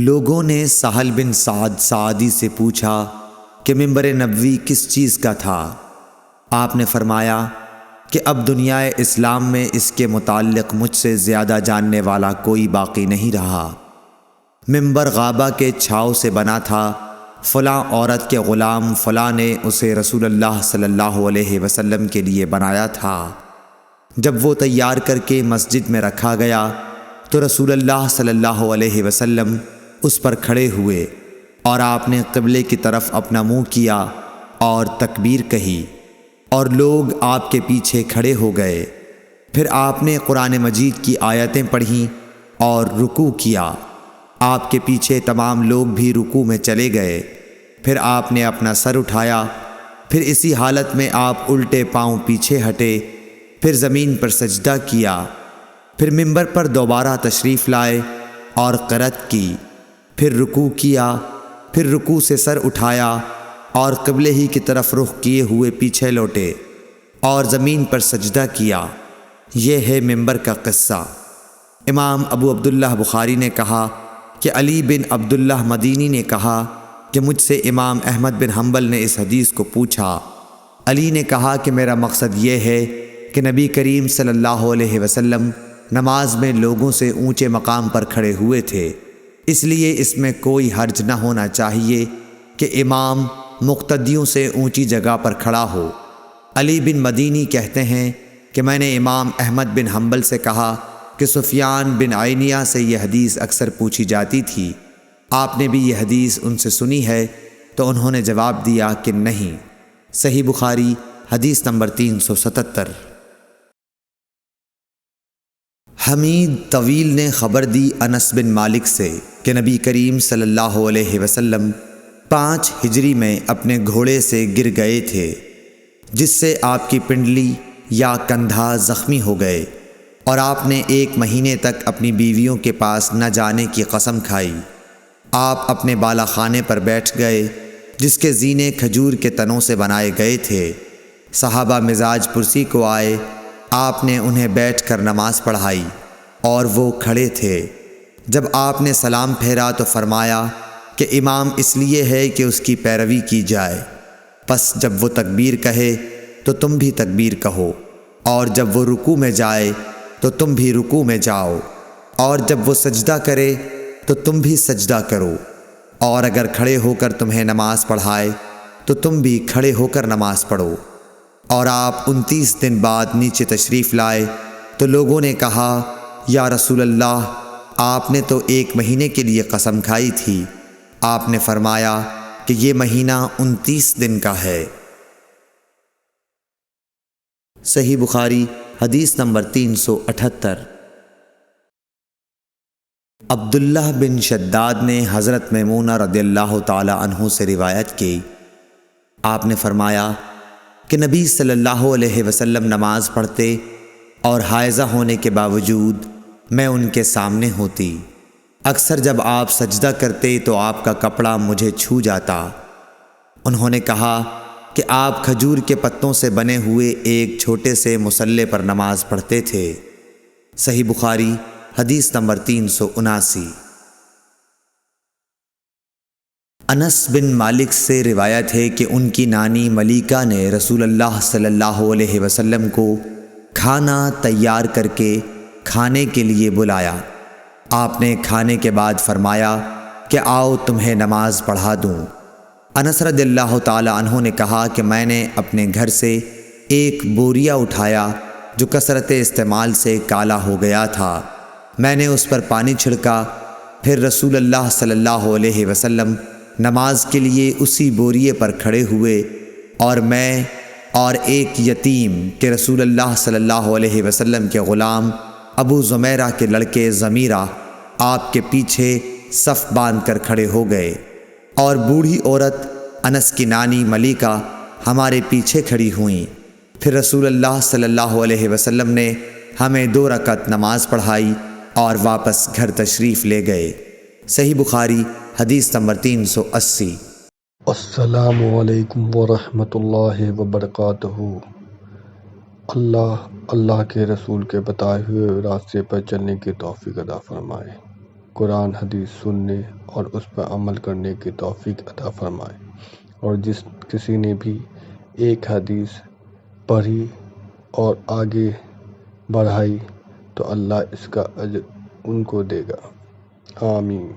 لوگوں نے سہل بن سعد سعدی سے پوچھا کہ منبر نبوی کس چیز کا تھا؟ آپ نے فرمایا کہ اب دنیا اسلام میں اس کے متعلق مجھ سے زیادہ جاننے والا کوئی باقی نہیں رہا۔ منبر غابہ کے چھاؤ سے بنا تھا، فلاں عورت کے غلام فلاں نے اسے رسول اللہ صلی اللہ علیہ وسلم کے لیے بنایا تھا۔ جب وہ تیار کر کے مسجد میں رکھا گیا تو رسول اللہ صلی اللہ علیہ وسلم اس پر کھڑے ہوئے اور آپ نے قبلے کی طرف اپنا منہ کیا اور تکبیر کہی اور لوگ آپ کے پیچھے کھڑے ہو گئے۔ پھر آپ نے قرآن مجید کی آیتیں پڑھیں اور رکوع کیا۔ آپ کے پیچھے تمام لوگ بھی رکوع میں چلے گئے۔ پھر آپ نے اپنا سر اٹھایا، پھر اسی حالت میں آپ الٹے پاؤں پیچھے ہٹے، پھر زمین پر سجدہ کیا، پھر منبر پر دوبارہ تشریف لائے اور قرأت کی، پھر رکوع کیا، پھر رکوع سے سر اٹھایا اور قبلے ہی کی طرف رخ کیے ہوئے پیچھے لوٹے اور زمین پر سجدہ کیا۔ یہ ہے منبر کا قصہ۔ امام ابو عبداللہ بخاری نے کہا کہ علی بن عبداللہ مدینی نے کہا کہ مجھ سے امام احمد بن حنبل نے اس حدیث کو پوچھا۔ علی نے کہا کہ میرا مقصد یہ ہے کہ نبی کریم صلی اللہ علیہ وسلم نماز میں لوگوں سے اونچے مقام پر کھڑے ہوئے تھے، اس لیے اس میں کوئی حرج نہ ہونا چاہیے کہ امام مقتدیوں سے اونچی جگہ پر کھڑا ہو۔ علی بن مدینی کہتے ہیں کہ میں نے امام احمد بن حنبل سے کہا کہ سفیان بن عینیہ سے یہ حدیث اکثر پوچھی جاتی تھی، آپ نے بھی یہ حدیث ان سے سنی ہے؟ تو انہوں نے جواب دیا کہ نہیں۔ صحیح بخاری حدیث نمبر 377۔ حمید طویل نے خبر دی انس بن مالک سے کہ نبی کریم صلی اللہ علیہ وسلم 5 ہجری میں اپنے گھوڑے سے گر گئے تھے، جس سے آپ کی پنڈلی یا کندھا زخمی ہو گئے، اور آپ نے 1 مہینے تک اپنی بیویوں کے پاس نہ جانے کی قسم کھائی۔ آپ اپنے بالا خانے پر بیٹھ گئے جس کے زینے کھجور کے تنوں سے بنائے گئے تھے۔ صحابہ مزاج پرسی کو آئے، آپ نے انہیں بیٹھ کر نماز پڑھائی اور وہ کھڑے تھے۔ جب آپ نے سلام پھیرا تو فرمایا کہ امام اس لیے ہے کہ اس کی پیروی کی جائے، پس جب وہ تکبیر کہے تو تم بھی تکبیر کہو، اور جب وہ رکوع میں جائے تو تم بھی رکوع میں جاؤ، اور جب وہ سجدہ کرے تو تم بھی سجدہ کرو، اور اگر کھڑے ہو کر تمہیں نماز پڑھائے تو تم بھی کھڑے ہو کر نماز پڑھو۔ اور آپ 29 دن بعد نیچے تشریف لائے تو لوگوں نے کہا یا رسول اللہ، آپ نے تو 1 مہینے کے لیے قسم کھائی تھی۔ آپ نے فرمایا کہ یہ مہینہ 29 دن کا ہے۔ صحیح بخاری حدیث نمبر 378۔ عبداللہ بن شداد نے حضرت میمونہ رضی اللہ تعالی عنہ سے روایت کی، آپ نے فرمایا کہ نبی صلی اللہ علیہ وسلم نماز پڑھتے اور حائضہ ہونے کے باوجود میں ان کے سامنے ہوتی۔ اکثر جب آپ سجدہ کرتے تو آپ کا کپڑا مجھے چھو جاتا۔ انہوں نے کہا کہ آپ کھجور کے پتوں سے بنے ہوئے ایک چھوٹے سے مصلے پر نماز پڑھتے تھے۔ صحیح بخاری حدیث نمبر 379۔ انس بن مالک سے روایت ہے کہ ان کی نانی ملیکہ نے رسول اللہ صلی اللہ علیہ وسلم کو کھانا تیار کر کے کھانے کے لیے بلایا۔ آپ نے کھانے کے بعد فرمایا کہ آؤ تمہیں نماز پڑھا دوں۔ انس رضی اللہ تعالی عنہ نے کہا کہ میں نے اپنے گھر سے ایک بوریا اٹھایا جو کثرت استعمال سے کالا ہو گیا تھا۔ میں نے اس پر پانی چھڑکا، پھر رسول اللہ صلی اللہ علیہ وسلم نماز کے لیے اسی بوریے پر کھڑے ہوئے، اور میں اور ایک یتیم کہ رسول اللہ صلی اللہ علیہ وسلم کے غلام ابو زمیرہ کے لڑکے ضمیرہ آپ کے پیچھے صف باندھ کر کھڑے ہو گئے، اور بوڑھی عورت انس کی نانی ملیکہ ہمارے پیچھے کھڑی ہوئیں۔ پھر رسول اللہ صلی اللہ علیہ وسلم نے ہمیں 2 رکعت نماز پڑھائی اور واپس گھر تشریف لے گئے۔ صحیح بخاری حدیث نمبر 380۔ السلام علیکم ورحمۃ اللہ وبرکاتہ۔ اللہ کے رسول کے بتائے ہوئے راستے پر چلنے کی توفیق عطا فرمائے۔ قرآن حدیث سننے اور اس پر عمل کرنے کی توفیق عطا فرمائے، اور جس کسی نے بھی ایک حدیث پڑھی اور آگے بڑھائی تو اللہ اس کا اجر ان کو دے گا۔ آمین۔